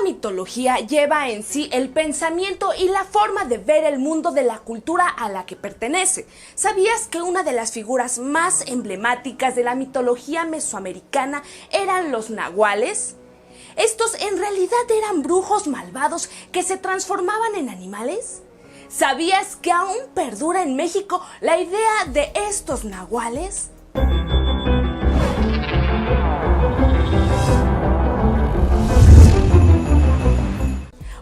mitología lleva en sí el pensamiento y la forma de ver el mundo de la cultura a la que pertenece. ¿Sabías que una de las figuras más emblemáticas de la mitología mesoamericana eran los nahuales? ¿Estos en realidad eran brujos malvados que se transformaban en animales? ¿Sabías que aún perdura en México la idea de estos nahuales?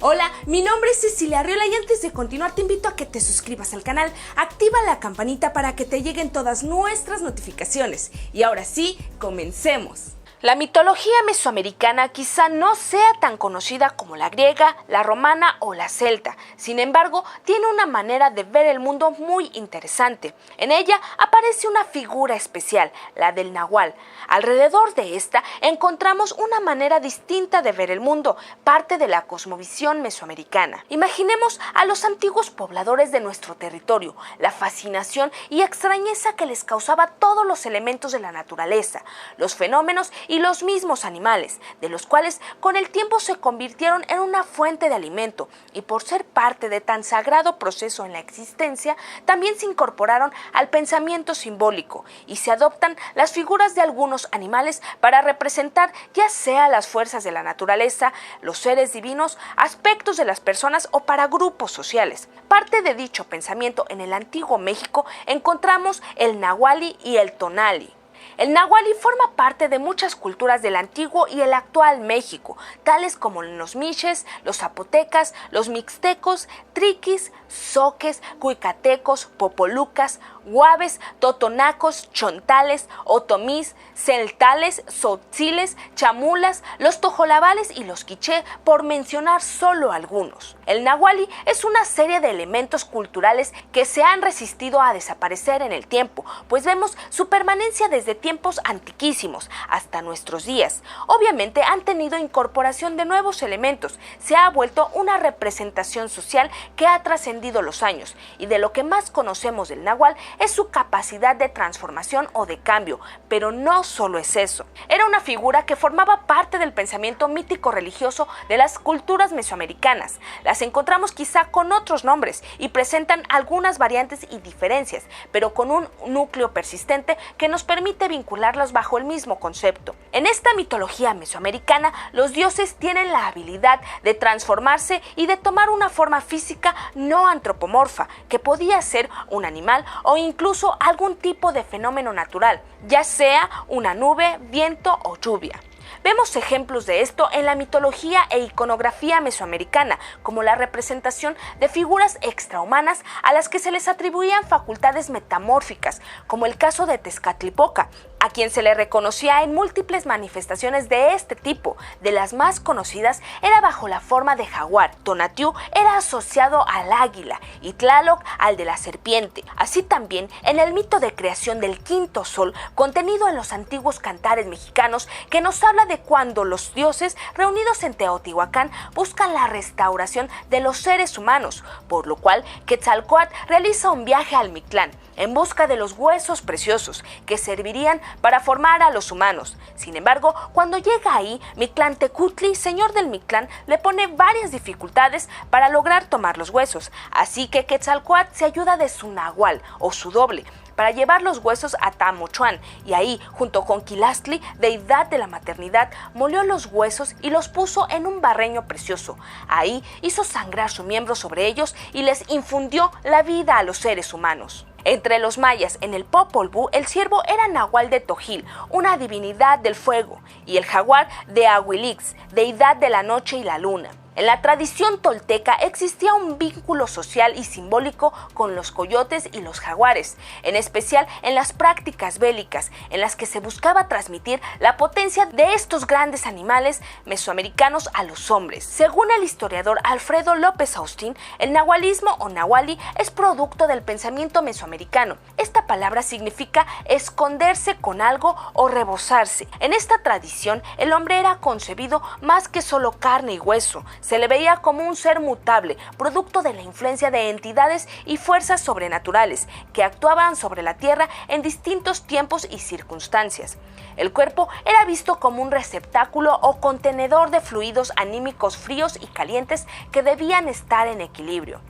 Hola, mi nombre es Cecilia Arriola y antes de continuar te invito a que te suscribas al canal, activa la campanita para que te lleguen todas nuestras notificaciones. Y ahora sí, comencemos. La mitología mesoamericana quizá no sea tan conocida como la griega, la romana o la celta. Sin embargo, tiene una manera de ver el mundo muy interesante. En ella aparece una figura especial, la del nahual. Alrededor de esta encontramos una manera distinta de ver el mundo, parte de la cosmovisión mesoamericana. Imaginemos a los antiguos pobladores de nuestro territorio, la fascinación y extrañeza que les causaba todos los elementos de la naturaleza, los fenómenos y los mismos animales, de los cuales con el tiempo se convirtieron en una fuente de alimento, y por ser parte de tan sagrado proceso en la existencia, también se incorporaron al pensamiento simbólico, y se adoptan las figuras de algunos animales para representar ya sea las fuerzas de la naturaleza, los seres divinos, aspectos de las personas o para grupos sociales. Parte de dicho pensamiento en el antiguo México encontramos el nahuali y el tonali. El nahuali forma parte de muchas culturas del antiguo y el actual México, tales como los miches, los zapotecas, los mixtecos, triquis, zoques, cuicatecos, popolucas, guaves, totonacos, chontales, otomís, celtales, tzotziles, chamulas, los tojolabales y los quiché, por mencionar solo algunos. El nahuali es una serie de elementos culturales que se han resistido a desaparecer en el tiempo, pues vemos su permanencia desde tiempos antiquísimos hasta nuestros días. Obviamente han tenido incorporación de nuevos elementos, se ha vuelto una representación social que ha trascendido los años, y de lo que más conocemos del nahual es su capacidad de transformación o de cambio, pero no solo es eso. Era una figura que formaba parte del pensamiento mítico religioso de las culturas mesoamericanas. Las encontramos quizá con otros nombres y presentan algunas variantes y diferencias, pero con un núcleo persistente que nos permite vincularlos bajo el mismo concepto. En esta mitología mesoamericana, los dioses tienen la habilidad de transformarse y de tomar una forma física no antropomorfa, que podía ser un animal o incluso algún tipo de fenómeno natural, ya sea una nube, viento o lluvia. Vemos ejemplos de esto en la mitología e iconografía mesoamericana, como la representación de figuras extrahumanas a las que se les atribuían facultades metamórficas, como el caso de Tezcatlipoca, a quien se le reconocía en múltiples manifestaciones de este tipo. De las más conocidas era bajo la forma de jaguar. Tonatiuh era asociado al águila y Tlaloc al de la serpiente. Así también en el mito de creación del quinto sol, contenido en los antiguos cantares mexicanos, que nos habla de cuando los dioses reunidos en Teotihuacán buscan la restauración de los seres humanos, por lo cual Quetzalcóatl realiza un viaje al Mictlán en busca de los huesos preciosos que servirían para formar a los humanos. Sin embargo, cuando llega ahí, Mictlantecutli, señor del Mictlán, le pone varias dificultades para lograr tomar los huesos, así que Quetzalcóatl se ayuda de su nahual o su doble para llevar los huesos a Tamochuán, y ahí, junto con Quilastli, deidad de la maternidad, molió los huesos y los puso en un barreño precioso. Ahí hizo sangrar su miembro sobre ellos y les infundió la vida a los seres humanos. Entre los mayas, en el Popol Vuh, el ciervo era Nahual de Tojil, una divinidad del fuego, y el jaguar de Ahuilix, deidad de la noche y la luna. En la tradición tolteca existía un vínculo social y simbólico con los coyotes y los jaguares, en especial en las prácticas bélicas, en las que se buscaba transmitir la potencia de estos grandes animales mesoamericanos a los hombres. Según el historiador Alfredo López Austin, el nahualismo o nahuali es producto del pensamiento mesoamericano. Esta palabra significa esconderse con algo o rebosarse. En esta tradición, el hombre era concebido más que solo carne y hueso, Se le veía como un ser mutable, producto de la influencia de entidades y fuerzas sobrenaturales que actuaban sobre la Tierra en distintos tiempos y circunstancias. El cuerpo era visto como un receptáculo o contenedor de fluidos anímicos fríos y calientes que debían estar en equilibrio.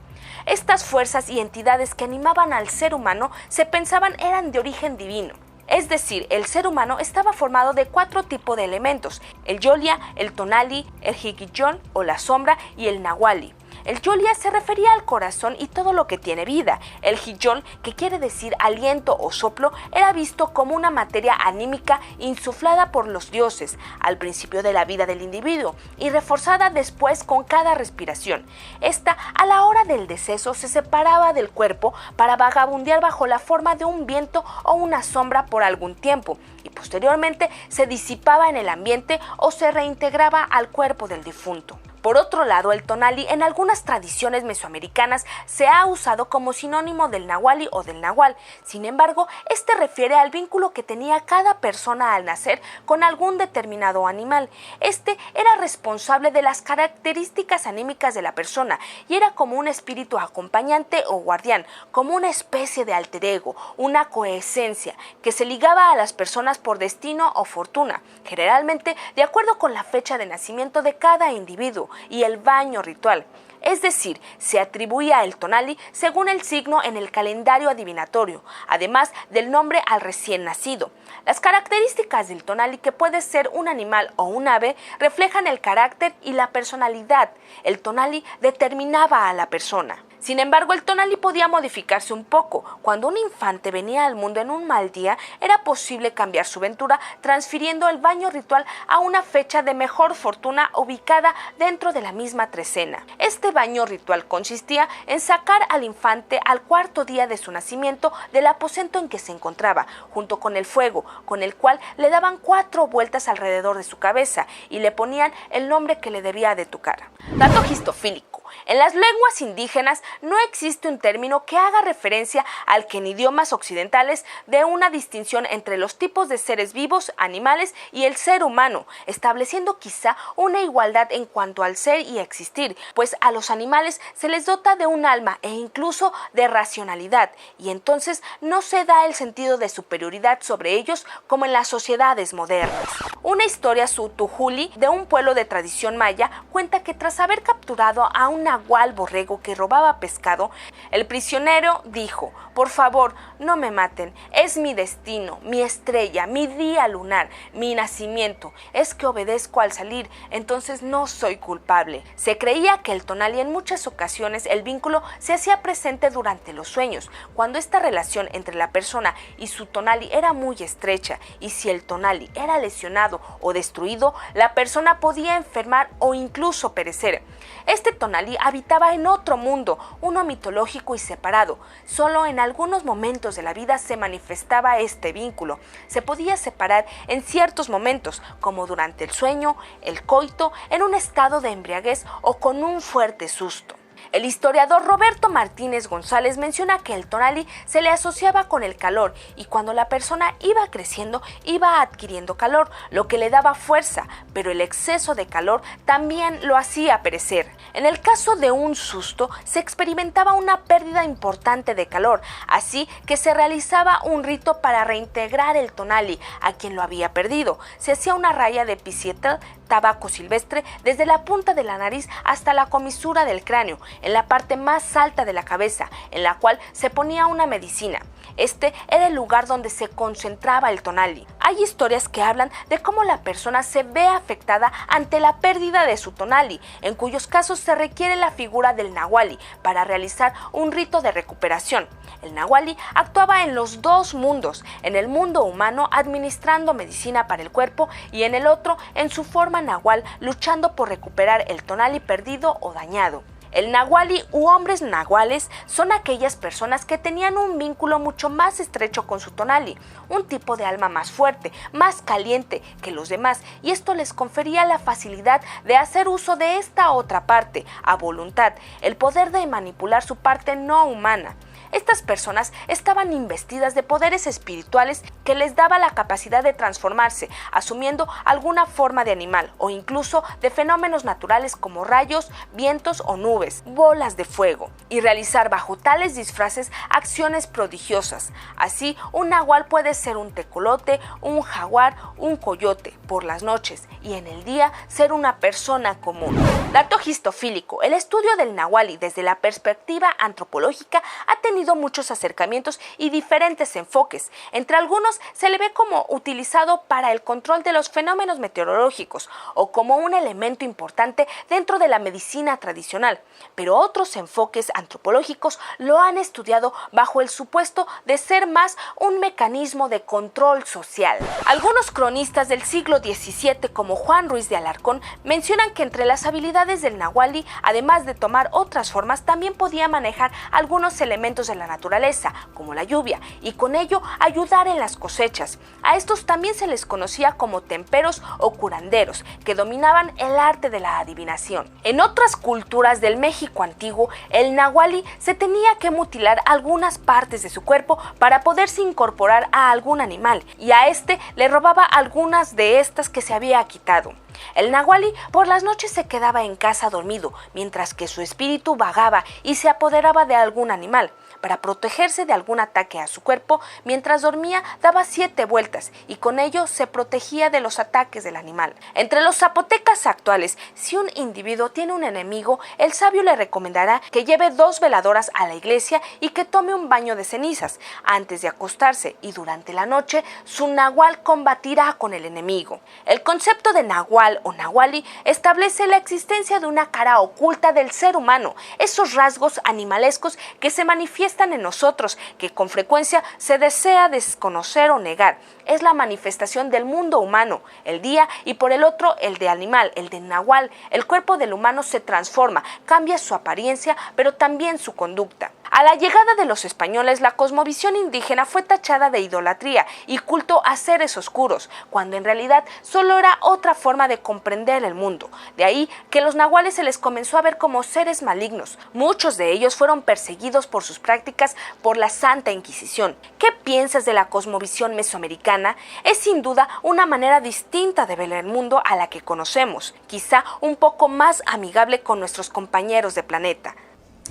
Estas fuerzas y entidades que animaban al ser humano se pensaban eran de origen divino. Es decir, el ser humano estaba formado de 4 tipos de elementos: el Yolia, el Tonali, el Hikiyon o la sombra y el Nahuali. El Yolia se refería al corazón y todo lo que tiene vida. El Hiyol, que quiere decir aliento o soplo, era visto como una materia anímica insuflada por los dioses al principio de la vida del individuo y reforzada después con cada respiración. Esta, a la hora del deceso, se separaba del cuerpo para vagabundear bajo la forma de un viento o una sombra por algún tiempo y posteriormente se disipaba en el ambiente o se reintegraba al cuerpo del difunto. Por otro lado, el Tonali en algunas tradiciones mesoamericanas se ha usado como sinónimo del Nahuali o del Nahual. Sin embargo, este refiere al vínculo que tenía cada persona al nacer con algún determinado animal. Este era responsable de las características anímicas de la persona y era como un espíritu acompañante o guardián, como una especie de alter ego, una coesencia que se ligaba a las personas por destino o fortuna, generalmente de acuerdo con la fecha de nacimiento de cada individuo y el baño ritual. Es decir, se atribuía el Tonali según el signo en el calendario adivinatorio, además del nombre al recién nacido. Las características del Tonali, que puede ser un animal o un ave, reflejan el carácter y la personalidad. El Tonali determinaba a la persona. Sin embargo, el Tonali podía modificarse un poco. Cuando un infante venía al mundo en un mal día, era posible cambiar su ventura transfiriendo el baño ritual a una fecha de mejor fortuna ubicada dentro de la misma trecena. Este baño ritual consistía en sacar al infante al 4º día de su nacimiento del aposento en que se encontraba, junto con el fuego, con el cual le daban 4 vueltas alrededor de su cabeza y le ponían el nombre que le debía de tocar. Dato histofílico. En las lenguas indígenas no existe un término que haga referencia al que en idiomas occidentales dé una distinción entre los tipos de seres vivos, animales y el ser humano, estableciendo quizá una igualdad en cuanto al ser y existir, pues a los animales se les dota de un alma e incluso de racionalidad, y entonces no se da el sentido de superioridad sobre ellos como en las sociedades modernas. Una historia Sutujuli de un pueblo de tradición maya cuenta que tras haber capturado a un nahual borrego que robaba pescado, el prisionero dijo: por favor, no me maten, es mi destino, mi estrella, mi día lunar, mi nacimiento, es que obedezco al salir, entonces no soy culpable. Se creía que el Tonali en muchas ocasiones el vínculo se hacía presente durante los sueños, cuando esta relación entre la persona y su Tonali era muy estrecha, y si el Tonali era lesionado o destruido, la persona podía enfermar o incluso perecer. Este Tonali habitaba en otro mundo, uno mitológico y separado. Solo en algunos momentos de la vida se manifestaba este vínculo. Se podía separar en ciertos momentos, como durante el sueño, el coito, en un estado de embriaguez o con un fuerte susto. El historiador Roberto Martínez González menciona que el Tonali se le asociaba con el calor y cuando la persona iba creciendo iba adquiriendo calor, lo que le daba fuerza, pero el exceso de calor también lo hacía perecer. En el caso de un susto se experimentaba una pérdida importante de calor, así que se realizaba un rito para reintegrar el Tonali a quien lo había perdido. Se hacía una raya de pisietel, tabaco silvestre, desde la punta de la nariz hasta la comisura del cráneo, en la parte más alta de la cabeza, en la cual se ponía una medicina. Este era el lugar donde se concentraba el Tonali. Hay historias que hablan de cómo la persona se ve afectada ante la pérdida de su Tonali, en cuyos casos se requiere la figura del Nahuali para realizar un rito de recuperación. El Nahuali actuaba en los 2 mundos, en el mundo humano administrando medicina para el cuerpo y en el otro en su forma nahual luchando por recuperar el Tonali perdido o dañado. El Nahuali u hombres nahuales son aquellas personas que tenían un vínculo mucho más estrecho con su Tonali, un tipo de alma más fuerte, más caliente que los demás, y esto les confería la facilidad de hacer uso de esta otra parte, a voluntad, el poder de manipular su parte no humana. Estas personas estaban investidas de poderes espirituales que les daba la capacidad de transformarse, asumiendo alguna forma de animal o incluso de fenómenos naturales como rayos, vientos o nubes, bolas de fuego, y realizar bajo tales disfraces acciones prodigiosas. Así, un nahual puede ser un tecolote, un jaguar, un coyote por las noches y en el día ser una persona común. Dato histofílico: el estudio del nahuali desde la perspectiva antropológica ha tenido muchos acercamientos y diferentes enfoques. Entre algunos se le ve como utilizado para el control de los fenómenos meteorológicos o como un elemento importante dentro de la medicina tradicional, pero otros enfoques antropológicos lo han estudiado bajo el supuesto de ser más un mecanismo de control social. Algunos cronistas del siglo XVII, como Juan Ruiz de Alarcón, mencionan que entre las habilidades del nahuali, además de tomar otras formas, también podía manejar algunos elementos de la naturaleza, como la lluvia, y con ello ayudar en las cosechas. A estos también se les conocía como temperos o curanderos, que dominaban el arte de la adivinación. En otras culturas del México antiguo, el nahuali se tenía que mutilar algunas partes de su cuerpo para poderse incorporar a algún animal, y a este le robaba algunas de estas que se había quitado. El nahuali por las noches se quedaba en casa dormido, mientras que su espíritu vagaba y se apoderaba de algún animal. Para protegerse de algún ataque a su cuerpo, mientras dormía daba 7 vueltas y con ello se protegía de los ataques del animal. Entre los zapotecas actuales, si un individuo tiene un enemigo, el sabio le recomendará que lleve 2 veladoras a la iglesia y que tome un baño de cenizas antes de acostarse, y durante la noche su nahual combatirá con el enemigo. El concepto de nahual o nahuali establece la existencia de una cara oculta del ser humano, esos rasgos animalescos que se manifiestan en nosotros, que con frecuencia se desea desconocer o negar. Es la manifestación del mundo humano, el día, y por el otro el de animal, el de nahual. El cuerpo del humano se transforma, cambia su apariencia, pero también su conducta. A la llegada de los españoles, la cosmovisión indígena fue tachada de idolatría y culto a seres oscuros, cuando en realidad solo era otra forma de comprender el mundo. De ahí que los nahuales se les comenzó a ver como seres malignos. Muchos de ellos fueron perseguidos por sus prácticas por la Santa Inquisición. ¿Qué piensas de la cosmovisión mesoamericana? Es sin duda una manera distinta de ver el mundo a la que conocemos, quizá un poco más amigable con nuestros compañeros de planeta.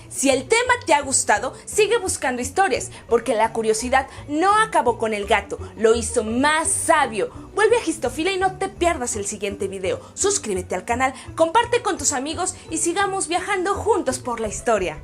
Si el tema te ha gustado, sigue buscando historias, porque la curiosidad no acabó con el gato, lo hizo más sabio. Vuelve a Histofilia y no te pierdas el siguiente video. Suscríbete al canal, comparte con tus amigos y sigamos viajando juntos por la historia.